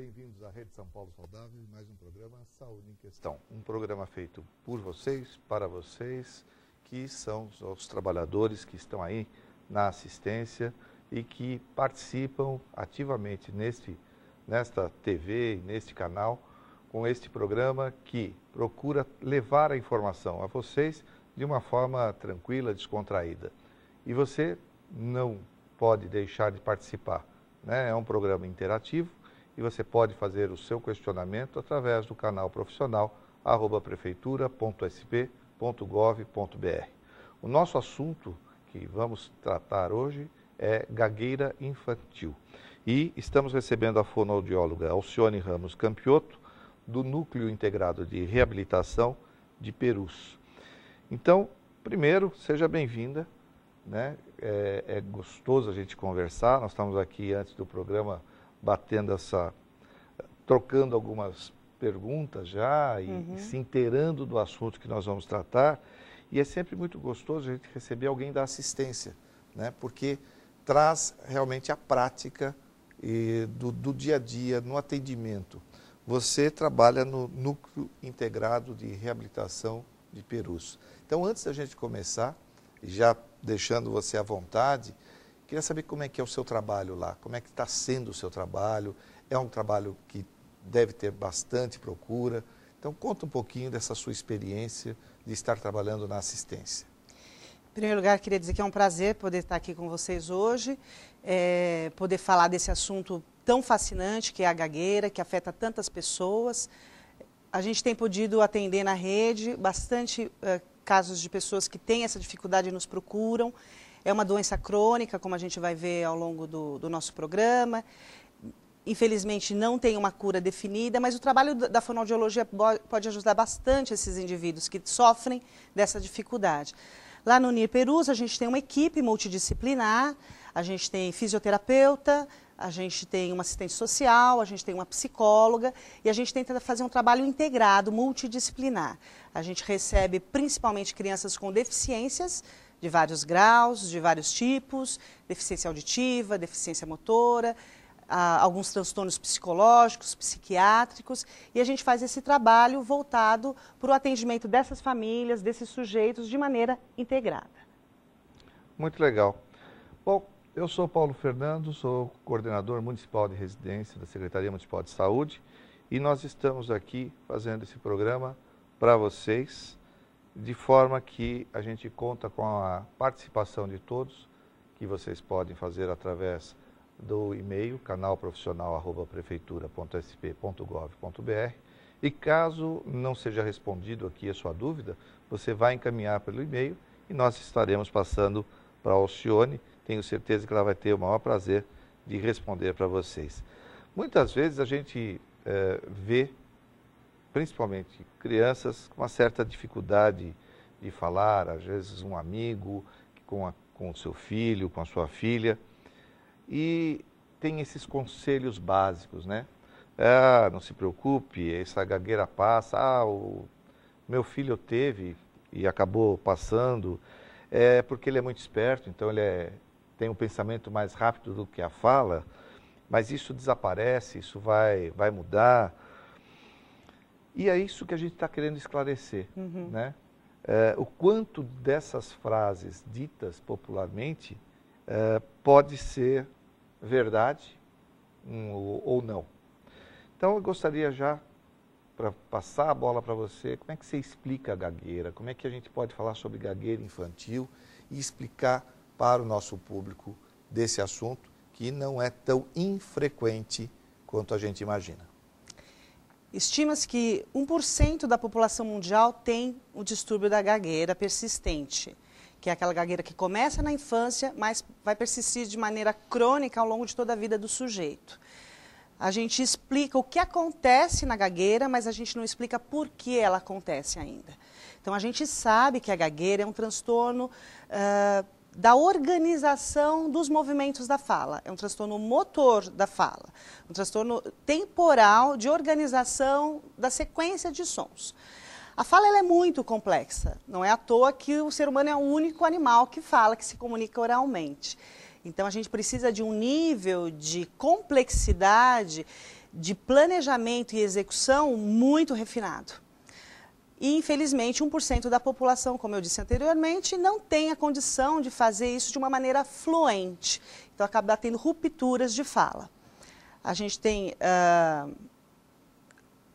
bem-vindos à Rede São Paulo Saudável e mais um programa Saúde em Questão. Um programa feito por vocês, para vocês, que são os trabalhadores que estão aí na assistência e que participam ativamente nesta TV, neste canal, com este programa que procura levar a informação a vocês de uma forma tranquila, descontraída. E você não pode deixar de participar, né? É um programa interativo e você pode fazer o seu questionamento através do canal profissional @prefeitura.sp.gov.br. O nosso assunto que vamos tratar hoje é gagueira infantil. E estamos recebendo a fonoaudióloga Alcione Ramos Campiotto, do Núcleo Integrado de Reabilitação de Perus. Então, primeiro, seja bem-vinda, né? É gostoso a gente conversar. Nós estamos aqui antes do programa trocando algumas perguntas já e se inteirando do assunto que nós vamos tratar. E é sempre muito gostoso a gente receber alguém da assistência, né? Porque traz realmente a prática do dia a dia, no atendimento. Você trabalha no Núcleo Integrado de Reabilitação de Perus. Então, antes da gente começar, já deixando você à vontade, queria saber como é que é o seu trabalho lá, como é que está sendo o seu trabalho. É um trabalho que deve ter bastante procura. Então, conta um pouquinho dessa sua experiência de estar trabalhando na assistência. Em primeiro lugar, queria dizer que é um prazer poder estar aqui com vocês hoje, poder falar desse assunto tão fascinante que é a gagueira, que afeta tantas pessoas. A gente tem podido atender na rede bastante casos de pessoas que têm essa dificuldade e nos procuram. É uma doença crônica, como a gente vai ver ao longo do nosso programa. Infelizmente, não tem uma cura definida, mas o trabalho da fonoaudiologia pode ajudar bastante esses indivíduos que sofrem dessa dificuldade. Lá no NIR Perus, a gente tem uma equipe multidisciplinar, a gente tem fisioterapeuta, a gente tem uma assistente social, a gente tem uma psicóloga e a gente tenta fazer um trabalho integrado, multidisciplinar. A gente recebe principalmente crianças com deficiências de vários graus, de vários tipos, deficiência auditiva, deficiência motora, alguns transtornos psicológicos, psiquiátricos, e a gente faz esse trabalho voltado para o atendimento dessas famílias, desses sujeitos, de maneira integrada. Muito legal. Bom, eu sou Paulo Fernando, sou coordenador municipal de residência da Secretaria Municipal de Saúde e nós estamos aqui fazendo esse programa para vocês, de forma que a gente conta com a participação de todos, que vocês podem fazer através do e-mail canalprofissional@prefeitura.sp.gov.br, e caso não seja respondido aqui a sua dúvida, você vai encaminhar pelo e-mail e nós estaremos passando para a Alcione. Tenho certeza que ela vai ter o maior prazer de responder para vocês. Muitas vezes a gente vê, principalmente crianças, com uma certa dificuldade de falar, às vezes um amigo com o seu filho, com a sua filha, e tem esses conselhos básicos, né? Não se preocupe, essa gagueira passa. O meu filho teve e acabou passando, porque ele é muito esperto, então ele tem um pensamento mais rápido do que a fala, mas isso desaparece, isso vai mudar. E é isso que a gente está querendo esclarecer, né? O quanto dessas frases ditas popularmente pode ser verdade ou não. Então eu gostaria já, para passar a bola para você, como é que você explica a gagueira? Como é que a gente pode falar sobre gagueira infantil e explicar para o nosso público desse assunto que não é tão infrequente quanto a gente imagina? Estima-se que 1% da população mundial tem o distúrbio da gagueira persistente, que é aquela gagueira que começa na infância, mas vai persistir de maneira crônica ao longo de toda a vida do sujeito. A gente explica o que acontece na gagueira, mas a gente não explica por que ela acontece ainda. Então, a gente sabe que a gagueira é um transtorno da organização dos movimentos da fala. É um transtorno motor da fala, um transtorno temporal de organização da sequência de sons. A fala ela é muito complexa, não é à toa que o ser humano é o único animal que fala, que se comunica oralmente. Então a gente precisa de um nível de complexidade de planejamento e execução muito refinado. E, infelizmente, 1% da população, como eu disse anteriormente, não tem a condição de fazer isso de uma maneira fluente. Então, acaba tendo rupturas de fala. A gente tem,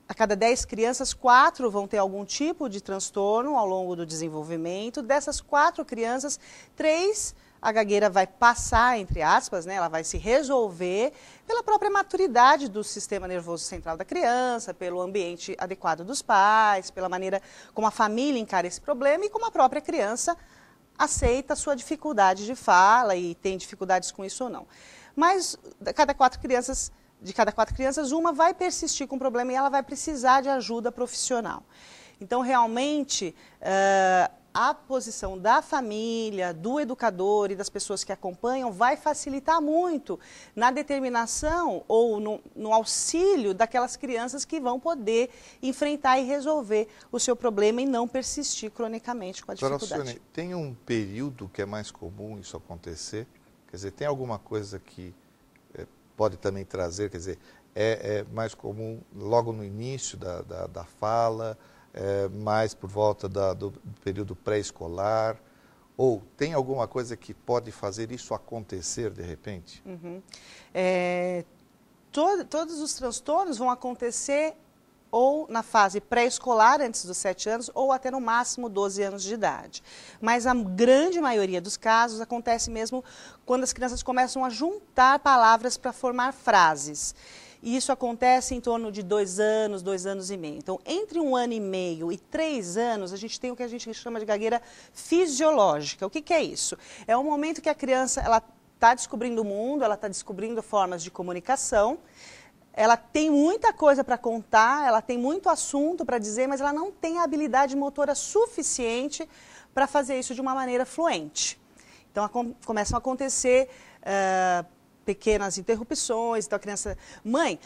a cada 10 crianças, 4 vão ter algum tipo de transtorno ao longo do desenvolvimento. Dessas 4 crianças, 3... a gagueira vai passar, entre aspas, né? Ela vai se resolver pela própria maturidade do sistema nervoso central da criança, pelo ambiente adequado dos pais, pela maneira como a família encara esse problema e como a própria criança aceita a sua dificuldade de fala e tem dificuldades com isso ou não. Mas de cada 4 crianças, uma vai persistir com o problema e ela vai precisar de ajuda profissional. Então, realmente, a posição da família, do educador e das pessoas que acompanham vai facilitar muito na determinação ou no auxílio daquelas crianças que vão poder enfrentar e resolver o seu problema e não persistir cronicamente com a dificuldade. Doutora Alcione, tem um período que é mais comum isso acontecer? Quer dizer, tem alguma coisa que pode também trazer, quer dizer, é mais comum logo no início da fala, mais por volta do período pré-escolar, ou tem alguma coisa que pode fazer isso acontecer de repente? Uhum. Todos os transtornos vão acontecer ou na fase pré-escolar, antes dos 7 anos, ou até no máximo 12 anos de idade. Mas a grande maioria dos casos acontece mesmo quando as crianças começam a juntar palavras para formar frases. E isso acontece em torno de 2 anos, 2 anos e meio. Então, entre 1 ano e meio e 3 anos, a gente tem o que a gente chama de gagueira fisiológica. O que é isso? É o momento que a criança está descobrindo o mundo, ela está descobrindo formas de comunicação, ela tem muita coisa para contar, ela tem muito assunto para dizer, mas ela não tem a habilidade motora suficiente para fazer isso de uma maneira fluente. Então, começam a acontecer pequenas interrupções, então a criança, mãe,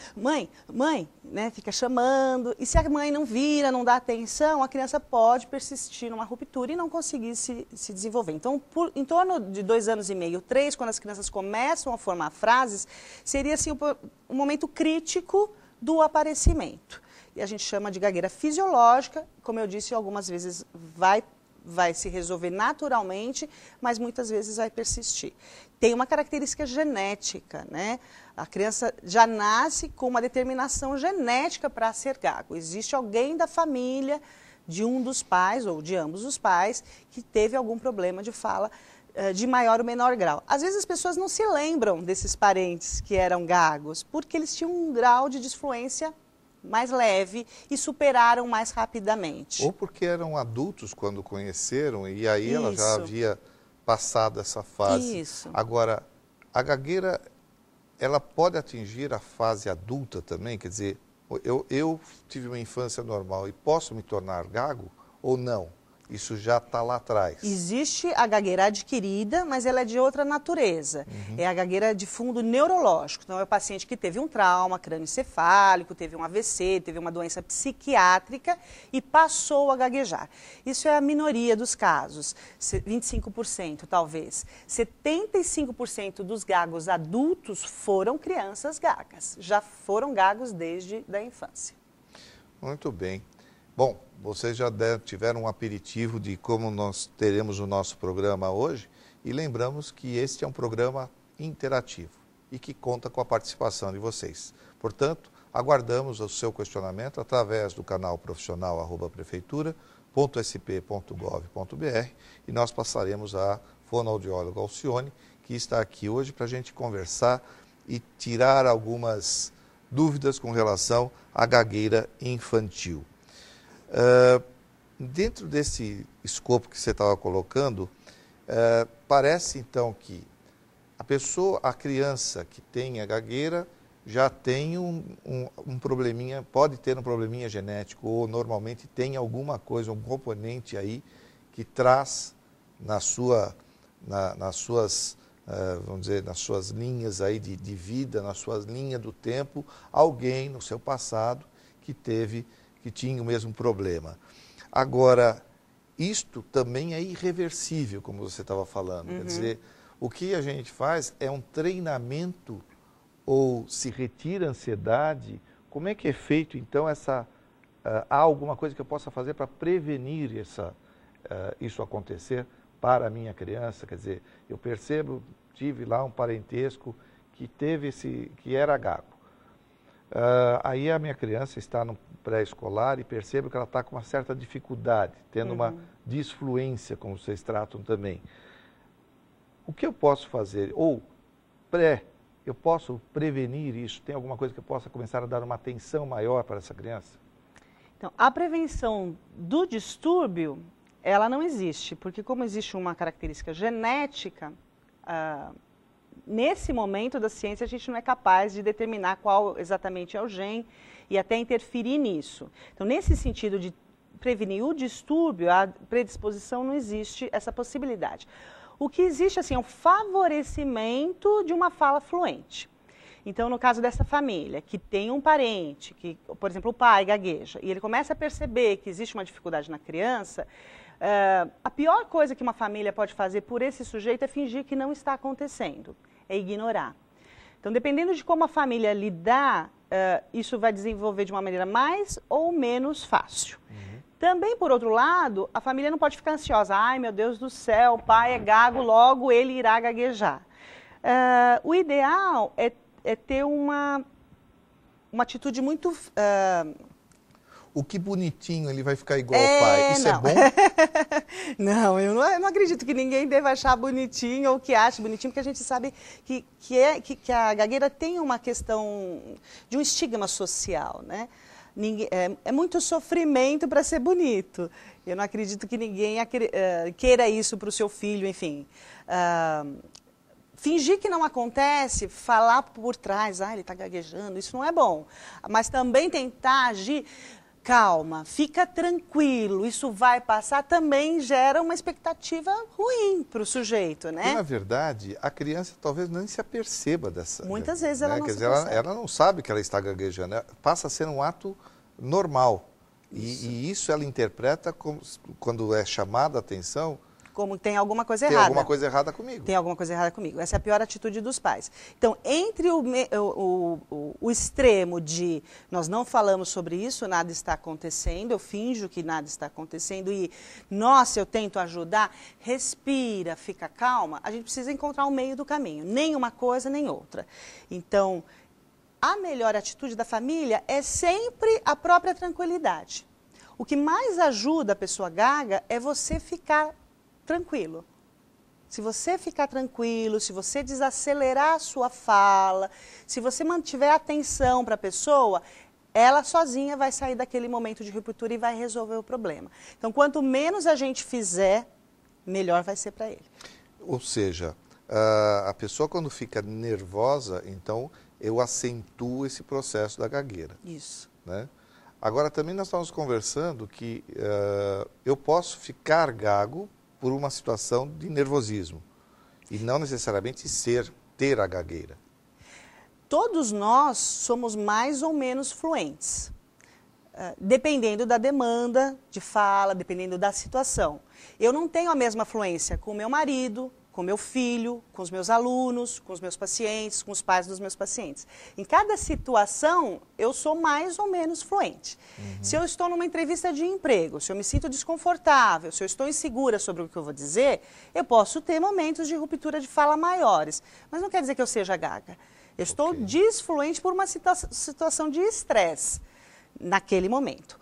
né, fica chamando, e se a mãe não vira, não dá atenção, a criança pode persistir numa ruptura e não conseguir se desenvolver. Então, em torno de 2 anos e meio, 3, quando as crianças começam a formar frases, seria assim um momento crítico do aparecimento. E a gente chama de gagueira fisiológica, como eu disse, algumas vezes vai se resolver naturalmente, mas muitas vezes vai persistir. Tem uma característica genética, né? A criança já nasce com uma determinação genética para ser gago. Existe alguém da família, de um dos pais ou de ambos os pais, que teve algum problema de fala de maior ou menor grau. Às vezes as pessoas não se lembram desses parentes que eram gagos, porque eles tinham um grau de disfluência mais leve e superaram mais rapidamente. Ou porque eram adultos quando conheceram e aí ela já havia passado essa fase. Isso. Agora, a gagueira, ela pode atingir a fase adulta também? Quer dizer, eu tive uma infância normal e posso me tornar gago ou não? Isso já está lá atrás. Existe a gagueira adquirida, mas ela é de outra natureza. Uhum. É a gagueira de fundo neurológico. Então, é o paciente que teve um trauma crânioencefálico, teve um AVC, teve uma doença psiquiátrica e passou a gaguejar. Isso é a minoria dos casos, 25% talvez. 75% dos gagos adultos foram crianças gagas. Já foram gagos desde a infância. Muito bem. Bom, vocês já tiveram um aperitivo de como nós teremos o nosso programa hoje e lembramos que este é um programa interativo e que conta com a participação de vocês. Portanto, aguardamos o seu questionamento através do canal profissional @prefeitura.sp.gov.br e nós passaremos à fonoaudióloga Alcione, que está aqui hoje para a gente conversar e tirar algumas dúvidas com relação à gagueira infantil. Dentro desse escopo que você estava colocando, parece então que a criança que tem a gagueira já tem um probleminha, pode ter um probleminha genético ou normalmente tem alguma coisa, um componente aí que traz nas suas, vamos dizer, nas suas linhas aí de vida, nas suas linhas do tempo, alguém no seu passado que tinha o mesmo problema. Agora, isto também é irreversível, como você estava falando. Quer dizer, o que a gente faz é um treinamento ou se retira a ansiedade, como é que é feito então há alguma coisa que eu possa fazer para prevenir isso acontecer para a minha criança? Quer dizer, eu percebo, tive lá um parentesco que era gago. Aí a minha criança está no pré-escolar e percebo que ela está com uma certa dificuldade, tendo uma disfluência, como vocês tratam também. O que eu posso fazer? Ou eu posso prevenir isso? Tem alguma coisa que eu possa começar a dar uma atenção maior para essa criança? Então, a prevenção do distúrbio, ela não existe, porque como existe uma característica genética, nesse momento da ciência a gente não é capaz de determinar qual exatamente é o gene e até interferir nisso. Então, nesse sentido de prevenir o distúrbio, a predisposição não existe essa possibilidade. O que existe assim, é um favorecimento de uma fala fluente. Então, no caso dessa família, que tem um parente, que, por exemplo, o pai gagueja, e ele começa a perceber que existe uma dificuldade na criança, a pior coisa que uma família pode fazer por esse sujeito é fingir que não está acontecendo, é ignorar. Então, dependendo de como a família lidar, isso vai desenvolver de uma maneira mais ou menos fácil. Também, por outro lado, a família não pode ficar ansiosa. Ai, meu Deus do céu, o pai é gago, logo ele irá gaguejar. O ideal é ter uma atitude muito... O que bonitinho, ele vai ficar igual ao pai. Isso não. É bom? Não, eu não acredito que ninguém deva achar bonitinho ou que ache bonitinho, porque a gente sabe que a gagueira tem uma questão de um estigma social, né? É muito sofrimento para ser bonito. Eu não acredito que ninguém queira isso para o seu filho, enfim. Fingir que não acontece, falar por trás, ele está gaguejando, isso não é bom. Mas também tentar agir, calma, fica tranquilo, isso vai passar, também gera uma expectativa ruim para o sujeito, né? E, na verdade, a criança talvez nem se aperceba dessa... Muitas vezes ela não Quer se dizer, percebe. ela não sabe que ela está gaguejando, passa a ser um ato normal. E isso ela interpreta como, quando é chamada a atenção... Como tem alguma coisa errada. Tem alguma coisa errada comigo. Tem alguma coisa errada comigo. Essa é a pior atitude dos pais. Então, entre o extremo de nós não falamos sobre isso, nada está acontecendo, eu finjo que nada está acontecendo e, nossa, eu tento ajudar, respira, fica calma, a gente precisa encontrar um meio do caminho. Nem uma coisa, nem outra. Então, a melhor atitude da família é sempre a própria tranquilidade. O que mais ajuda a pessoa gaga é você ficar tranquilo. Se você ficar tranquilo, se você desacelerar a sua fala, se você mantiver atenção para a pessoa, ela sozinha vai sair daquele momento de ruptura e vai resolver o problema. Então, quanto menos a gente fizer, melhor vai ser para ele. Ou seja, a pessoa quando fica nervosa, então eu acentuo esse processo da gagueira. Isso. Né? Agora, também nós estamos conversando que eu posso ficar gago por uma situação de nervosismo e não necessariamente ter a gagueira. Todos nós somos mais ou menos fluentes, dependendo da demanda de fala, dependendo da situação. Eu não tenho a mesma fluência com o meu marido, com meu filho, com os meus alunos, com os meus pacientes, com os pais dos meus pacientes. Em cada situação, eu sou mais ou menos fluente. Se eu estou numa entrevista de emprego, se eu me sinto desconfortável, se eu estou insegura sobre o que eu vou dizer, eu posso ter momentos de ruptura de fala maiores. Mas não quer dizer que eu seja gaga. Eu estou desfluente por uma situação de estresse naquele momento.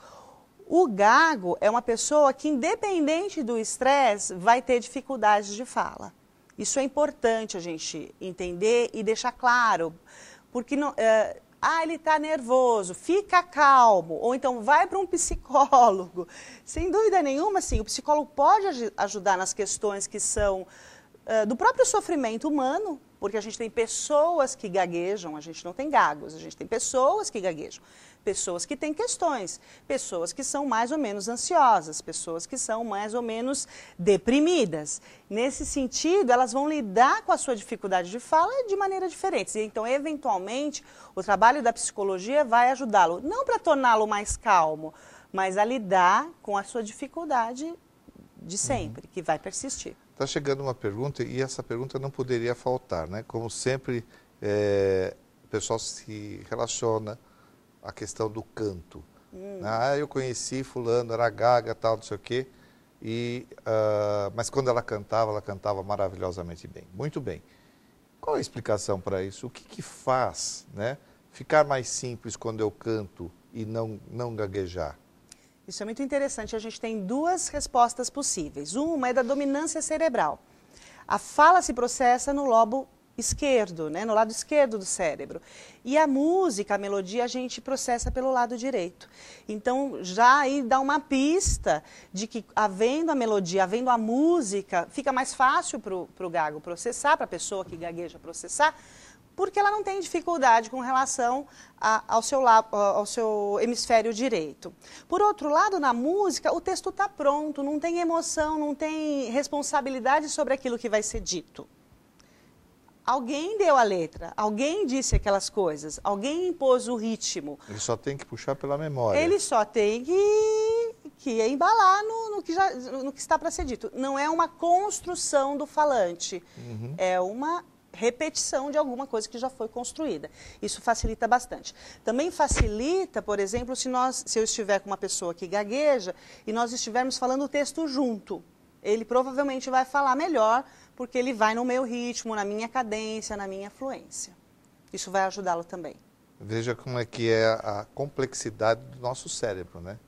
O gago é uma pessoa que, independente do estresse, vai ter dificuldades de fala. Isso é importante a gente entender e deixar claro, porque não, ele está nervoso, fica calmo, ou então vai para um psicólogo. Sem dúvida nenhuma, sim, o psicólogo pode ajudar nas questões que são do próprio sofrimento humano, porque a gente tem pessoas que gaguejam, a gente não tem gagos, a gente tem pessoas que gaguejam. Pessoas que têm questões, pessoas que são mais ou menos ansiosas, pessoas que são mais ou menos deprimidas. Nesse sentido, elas vão lidar com a sua dificuldade de fala de maneira diferente. Então, eventualmente, o trabalho da psicologia vai ajudá-lo, não para torná-lo mais calmo, mas a lidar com a sua dificuldade de sempre, que vai persistir. Está chegando uma pergunta, e essa pergunta não poderia faltar, né? Como sempre, pessoal se relaciona à questão do canto. Ah, eu conheci fulano, era gaga, tal, não sei o quê, mas quando ela cantava maravilhosamente bem, muito bem. Qual é a explicação para isso? O que faz, né, ficar mais simples quando eu canto e não gaguejar? Isso é muito interessante. A gente tem duas respostas possíveis. Uma é da dominância cerebral. A fala se processa no lobo esquerdo, né, no lado esquerdo do cérebro. E a música, a melodia, a gente processa pelo lado direito. Então, já aí dá uma pista de que, havendo a melodia, havendo a música, fica mais fácil para o gago processar, para a pessoa que gagueja processar, porque ela não tem dificuldade com relação ao seu hemisfério direito. Por outro lado, na música, o texto está pronto, não tem emoção, não tem responsabilidade sobre aquilo que vai ser dito. Alguém deu a letra, alguém disse aquelas coisas, alguém impôs o ritmo. Ele só tem que puxar pela memória. Ele só tem que embalar no que está para ser dito. Não é uma construção do falante, é uma repetição de alguma coisa que já foi construída. Isso facilita bastante. Também facilita, por exemplo, se eu estiver com uma pessoa que gagueja e nós estivermos falando o texto junto. Ele provavelmente vai falar melhor, porque ele vai no meu ritmo, na minha cadência, na minha fluência. Isso vai ajudá-lo também. Veja como é que é a complexidade do nosso cérebro, né?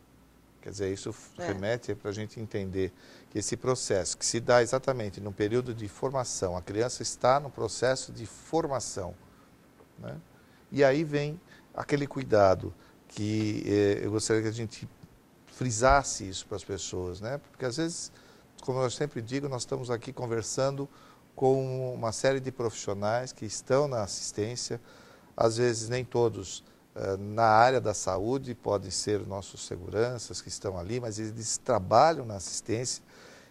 Quer dizer, isso remete para a gente entender que esse processo, que se dá exatamente no período de formação, a criança está no processo de formação, né? E aí vem aquele cuidado que eu gostaria que a gente frisasse isso para as pessoas, né? Porque às vezes, como eu sempre digo, nós estamos aqui conversando com uma série de profissionais que estão na assistência, às vezes nem todos na área da saúde, podem ser nossos seguranças que estão ali, mas eles trabalham na assistência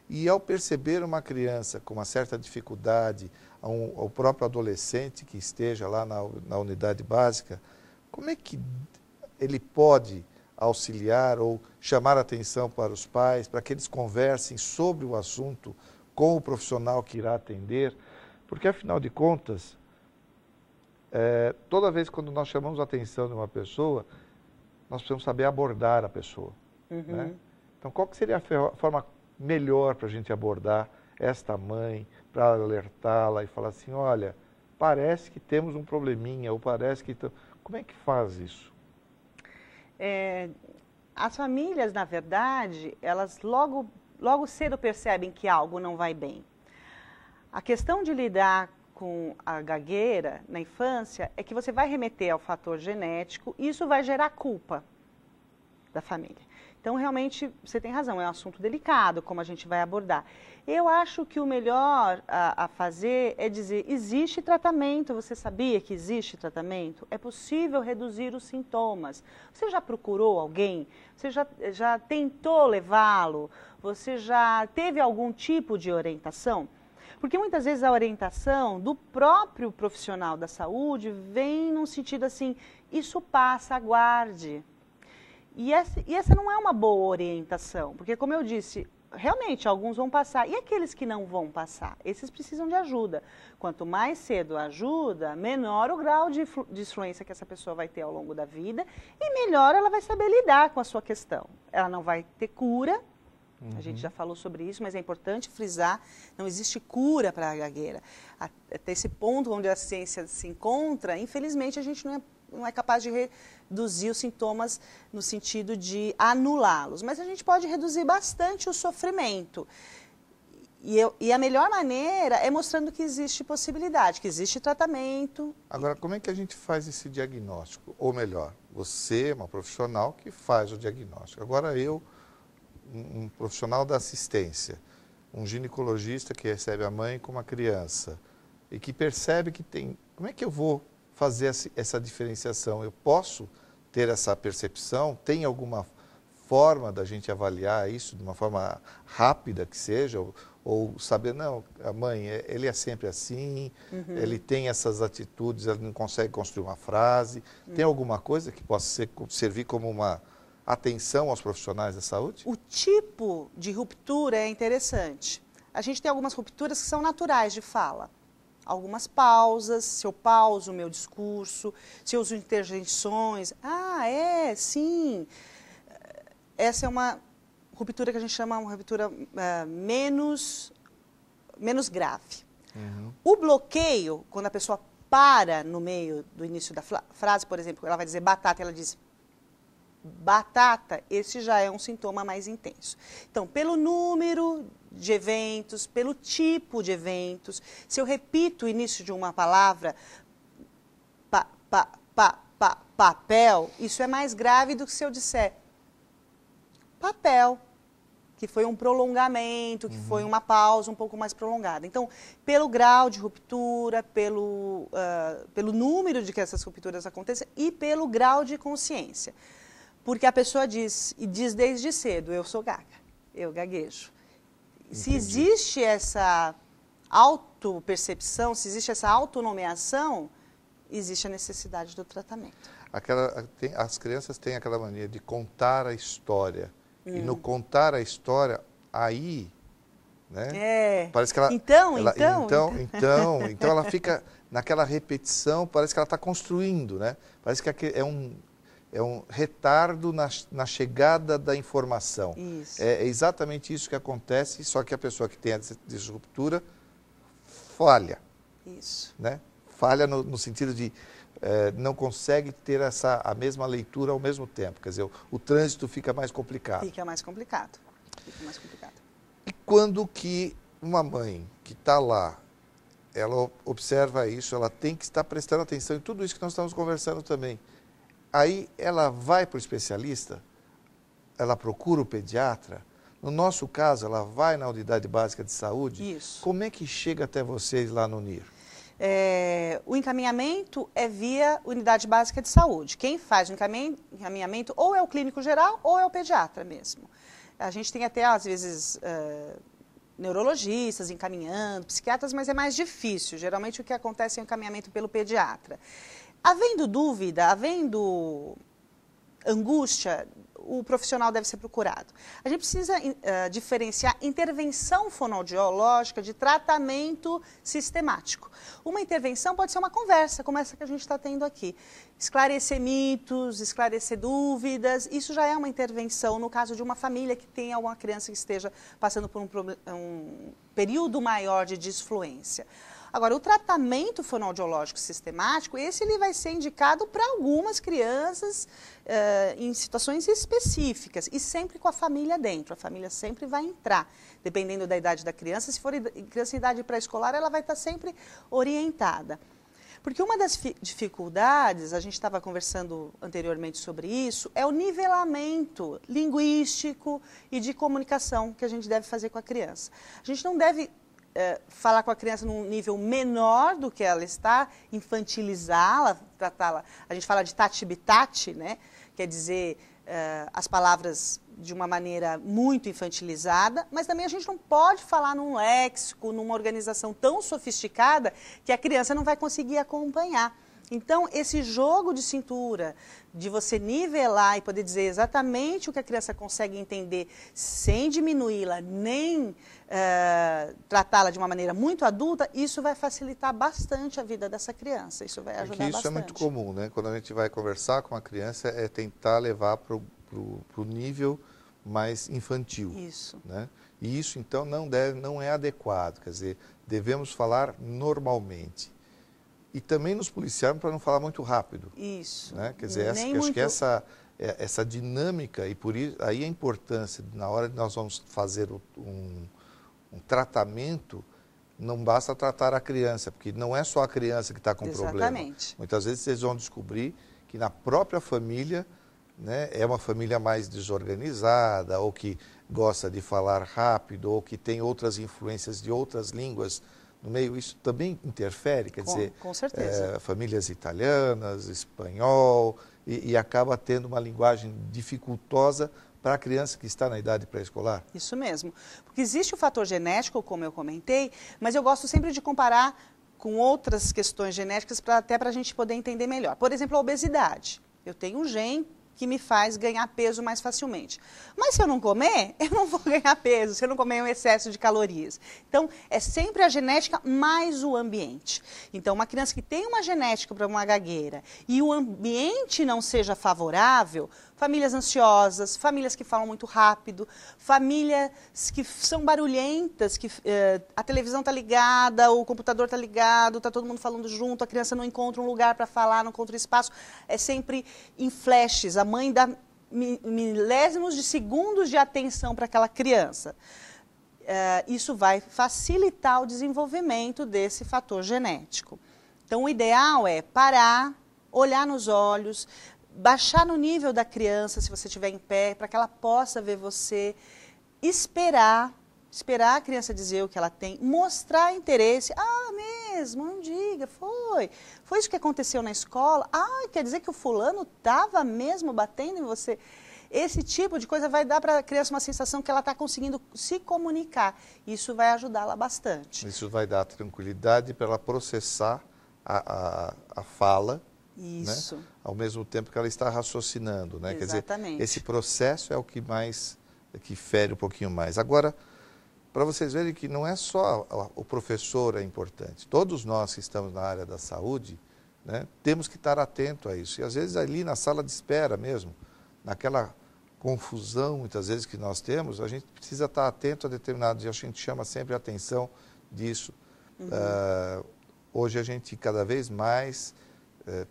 e ao perceber uma criança com uma certa dificuldade, ao próprio adolescente que esteja lá na unidade básica, como é que ele pode auxiliar ou chamar a atenção para os pais, para que eles conversem sobre o assunto com o profissional que irá atender, porque afinal de contas, toda vez quando nós chamamos a atenção de uma pessoa, nós precisamos saber abordar a pessoa. Né? Então, qual que seria a forma melhor para a gente abordar esta mãe, para alertá-la e falar assim, olha, parece que temos um probleminha, ou parece que... Como é que faz isso? As famílias, na verdade, elas logo cedo percebem que algo não vai bem. A questão de lidar com a gagueira na infância é que você vai remeter ao fator genético e isso vai gerar culpa da família. Então, realmente, você tem razão, é um assunto delicado, como a gente vai abordar. Eu acho que o melhor a fazer é dizer, existe tratamento, você sabia que existe tratamento? É possível reduzir os sintomas. Você já procurou alguém? Você já tentou levá-lo? Você já teve algum tipo de orientação? Porque muitas vezes a orientação do próprio profissional da saúde vem num sentido assim, isso passa, aguarde. E essa não é uma boa orientação, porque como eu disse, realmente alguns vão passar. E aqueles que não vão passar? Esses precisam de ajuda. Quanto mais cedo a ajuda, menor o grau de influência que essa pessoa vai ter ao longo da vida e melhor ela vai saber lidar com a sua questão. Ela não vai ter cura. A gente já falou sobre isso, mas é importante frisar, não existe cura para a gagueira. Até esse ponto onde a ciência se encontra, infelizmente a gente não é capaz de reduzir os sintomas no sentido de anulá-los, mas a gente pode reduzir bastante o sofrimento. E a melhor maneira é mostrando que existe possibilidade, que existe tratamento. Agora, como é que a gente faz esse diagnóstico? Ou melhor, você é uma profissional que faz o diagnóstico. Agora eu, um profissional da assistência, um ginecologista que recebe a mãe com uma criança e que percebe que tem... Como é que eu vou fazer essa diferenciação? Eu posso ter essa percepção? Tem alguma forma da gente avaliar isso de uma forma rápida que seja? Ou saber, não, a mãe, ele é sempre assim, ele tem essas atitudes, ele não consegue construir uma frase. Tem alguma coisa que possa servir como uma atenção aos profissionais da saúde? O tipo de ruptura é interessante. A gente tem algumas rupturas que são naturais de fala. algumas pausas, se eu pauso o meu discurso, se eu uso interjeições. Ah, sim. Essa é uma ruptura que a gente chama uma ruptura menos grave. Uhum. O bloqueio, quando a pessoa para no meio do início da frase, por exemplo, ela vai dizer batata, ela diz batata, esse já é um sintoma mais intenso. Então, pelo número de eventos, pelo tipo de eventos, se eu repito o início de uma palavra, papel, isso é mais grave do que se eu disser papel, que foi um prolongamento, que foi uma pausa um pouco mais prolongada. Então, pelo grau de ruptura, pelo número de que essas rupturas acontecem e pelo grau de consciência. Porque a pessoa diz, e diz desde cedo, eu sou gaga, eu gaguejo. Entendi. Se existe essa autopercepção, se existe essa autonomeação, existe a necessidade do tratamento. As crianças têm aquela mania de contar a história. E no contar a história, aí, né? Parece que ela, então ela fica naquela repetição, parece que ela está construindo, né? Parece que é um retardo na chegada da informação. Isso. É exatamente isso que acontece, só que a pessoa que tem a disruptura falha. Isso. Né? Falha no sentido de não consegue ter a mesma leitura ao mesmo tempo. Quer dizer, o trânsito fica mais complicado. Fica mais complicado. Fica mais complicado. E quando que uma mãe que está lá, ela observa isso, ela tem que estar prestando atenção em tudo isso que nós estamos conversando também. Aí ela vai para o especialista, ela procura o pediatra. No nosso caso, ela vai na unidade básica de saúde. Isso. Como é que chega até vocês lá no NIR? O encaminhamento é via unidade básica de saúde. Quem faz o encaminhamento ou é o clínico geral ou é o pediatra mesmo. A gente tem até, às vezes, neurologistas encaminhando, psiquiatras, mas é mais difícil. Geralmente o que acontece é o encaminhamento pelo pediatra. Havendo dúvida, havendo angústia, o profissional deve ser procurado. A gente precisa diferenciar intervenção fonoaudiológica de tratamento sistemático. Uma intervenção pode ser uma conversa, como essa que a gente está tendo aqui. Esclarecer mitos, esclarecer dúvidas, isso já é uma intervenção no caso de uma família que tenha alguma criança que esteja passando por um período maior de disfluência. Agora, o tratamento fonoaudiológico sistemático, esse ele vai ser indicado para algumas crianças em situações específicas e sempre com a família dentro. A família sempre vai entrar, dependendo da idade da criança. Se for criança em idade pré-escolar, ela vai estar sempre orientada. Porque uma das dificuldades, a gente estava conversando anteriormente sobre isso, é o nivelamento linguístico e de comunicação que a gente deve fazer com a criança. A gente não deve falar com a criança num nível menor do que ela está, infantilizá-la, tratá-la. A gente fala de tati-bitati, né? Quer dizer, as palavras de uma maneira muito infantilizada, mas também a gente não pode falar num léxico, numa organização tão sofisticada que a criança não vai conseguir acompanhar. Então, esse jogo de cintura, de você nivelar e poder dizer exatamente o que a criança consegue entender sem diminuí-la, nem tratá-la de uma maneira muito adulta, isso vai facilitar bastante a vida dessa criança. Isso vai ajudar bastante. Isso é muito comum, né? Quando a gente vai conversar com a criança, é tentar levar para o nível mais infantil. Isso. Né? E isso, então, não é adequado. Quer dizer, devemos falar normalmente. E também nos policiarmos para não falar muito rápido. Isso. Né? Quer dizer, acho que essa dinâmica, e por isso aí a importância, na hora que nós vamos fazer um tratamento, não basta tratar a criança, porque não é só a criança que está com problema. Exatamente. Muitas vezes vocês vão descobrir que na própria família, né, é uma família mais desorganizada, ou que gosta de falar rápido, ou que tem outras influências de outras línguas no meio. Isso também interfere, quer dizer, com certeza. Famílias italianas, espanhol, e acaba tendo uma linguagem dificultosa para a criança que está na idade pré-escolar. Isso mesmo, porque existe o fator genético, como eu comentei, mas eu gosto sempre de comparar com outras questões genéticas até para a gente poder entender melhor. Por exemplo, a obesidade. Eu tenho um gene que me faz ganhar peso mais facilmente. Mas se eu não comer, eu não vou ganhar peso, se eu não comer um excesso de calorias. Então, é sempre a genética mais o ambiente. Então, uma criança que tem uma genética para uma gagueira e o ambiente não seja favorável, famílias ansiosas, famílias que falam muito rápido, famílias que são barulhentas, que a televisão está ligada, o computador está ligado, está todo mundo falando junto, a criança não encontra um lugar para falar, não encontra espaço, é sempre em flashes, a mãe dá milésimos de segundos de atenção para aquela criança. Isso vai facilitar o desenvolvimento desse fator genético. Então, o ideal é parar, olhar nos olhos, baixar no nível da criança, se você estiver em pé, para que ela possa ver você, esperar a criança dizer o que ela tem, mostrar interesse. Ah, mesmo, não diga, foi isso que aconteceu na escola? Ah, quer dizer que o fulano estava mesmo batendo em você? Esse tipo de coisa vai dar para a criança uma sensação que ela está conseguindo se comunicar. Isso vai ajudá-la bastante. Isso vai dar tranquilidade para ela processar a fala. Isso. Né? Ao mesmo tempo que ela está raciocinando, né? Exatamente. Quer dizer, esse processo é o que que fere um pouquinho mais. Agora, para vocês verem que não é só o professor é importante. Todos nós que estamos na área da saúde, né, temos que estar atento a isso. E às vezes ali na sala de espera mesmo, naquela confusão muitas vezes que nós temos, a gente precisa estar atento a determinados, e a gente chama sempre a atenção disso. Hoje a gente cada vez mais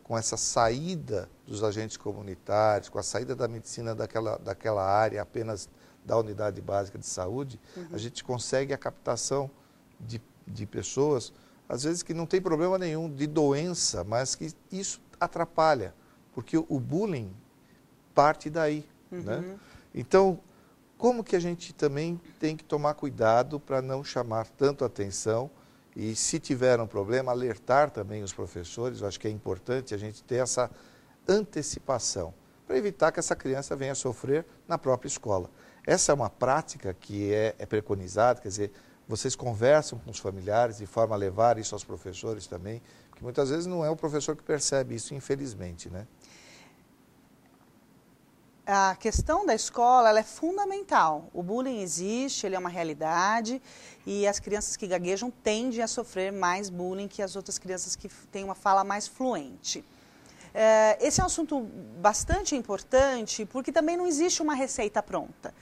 com essa saída dos agentes comunitários, com a saída da medicina daquela área apenas da unidade básica de saúde, a gente consegue a captação de pessoas, às vezes que não tem problema nenhum de doença, mas que isso atrapalha, porque o bullying parte daí. Né? Então, como que a gente também tem que tomar cuidado para não chamar tanto atenção e, se tiver um problema, alertar também os professores. Eu acho que é importante a gente ter essa antecipação, para evitar que essa criança venha sofrer na própria escola. Essa é uma prática que é preconizada, quer dizer, vocês conversam com os familiares de forma a levar isso aos professores também, porque muitas vezes não é o professor que percebe isso, infelizmente, né? A questão da escola ela é fundamental. O bullying existe, ele é uma realidade e as crianças que gaguejam tendem a sofrer mais bullying que as outras crianças que têm uma fala mais fluente. Esse é um assunto bastante importante porque também não existe uma receita pronta.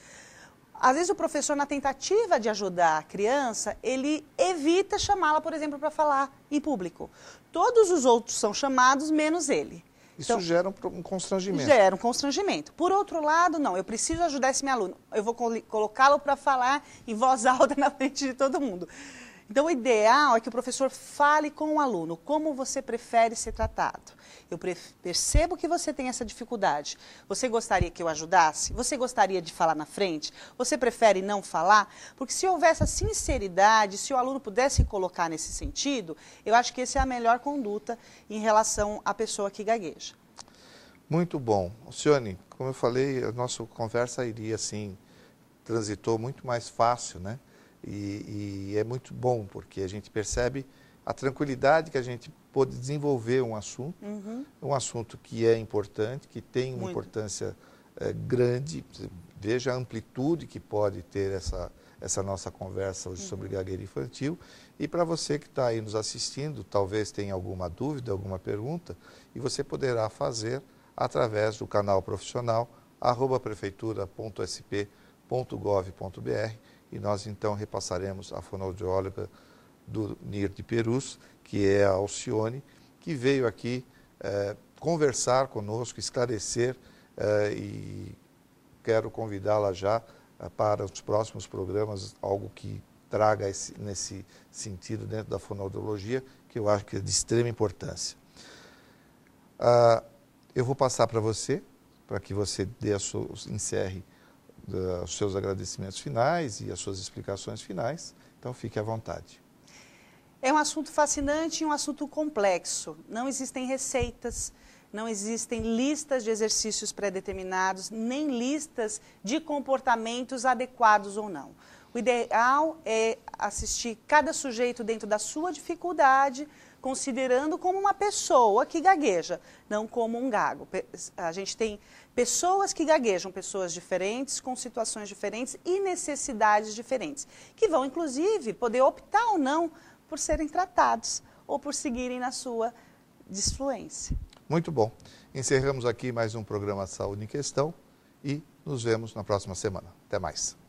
Às vezes o professor, na tentativa de ajudar a criança, ele evita chamá-la, por exemplo, para falar em público. Todos os outros são chamados, menos ele. Isso então, gera um constrangimento. Gera um constrangimento. Por outro lado, não, eu preciso ajudar esse meu aluno. Eu vou colocá-lo para falar em voz alta na frente de todo mundo. Então, o ideal é que o professor fale com o aluno como você prefere ser tratado. Eu percebo que você tem essa dificuldade. Você gostaria que eu ajudasse? Você gostaria de falar na frente? Você prefere não falar? Porque se houver essa sinceridade, se o aluno pudesse colocar nesse sentido, eu acho que essa é a melhor conduta em relação à pessoa que gagueja. Muito bom. Alcione, como eu falei, a nossa conversa iria assim, transitou muito mais fácil, né? E é muito bom, porque a gente percebe a tranquilidade que a gente pode desenvolver um assunto que é importante, que tem uma importância grande. Veja a amplitude que pode ter essa nossa conversa hoje sobre gagueira infantil. E para você que está aí nos assistindo, talvez tenha alguma dúvida, alguma pergunta, e você poderá fazer através do canal profissional @prefeitura.sp.gov.br. E nós, então, repassaremos a fonoaudióloga do NIR de Perus, que é a Alcione, que veio aqui conversar conosco, esclarecer, e quero convidá-la já para os próximos programas, algo que traga nesse sentido dentro da fonoaudiologia, que eu acho que é de extrema importância. Eu vou passar para você, para que você encerre os seus agradecimentos finais e as suas explicações finais. Então, fique à vontade. É um assunto fascinante e um assunto complexo. Não existem receitas, não existem listas de exercícios pré-determinados, nem listas de comportamentos adequados ou não. O ideal é assistir cada sujeito dentro da sua dificuldade, considerando como uma pessoa que gagueja, não como um gago. A gente tem pessoas que gaguejam, pessoas diferentes, com situações diferentes e necessidades diferentes, que vão, inclusive, poder optar ou não por serem tratados ou por seguirem na sua disfluência. Muito bom. Encerramos aqui mais um programa Saúde em Questão e nos vemos na próxima semana. Até mais.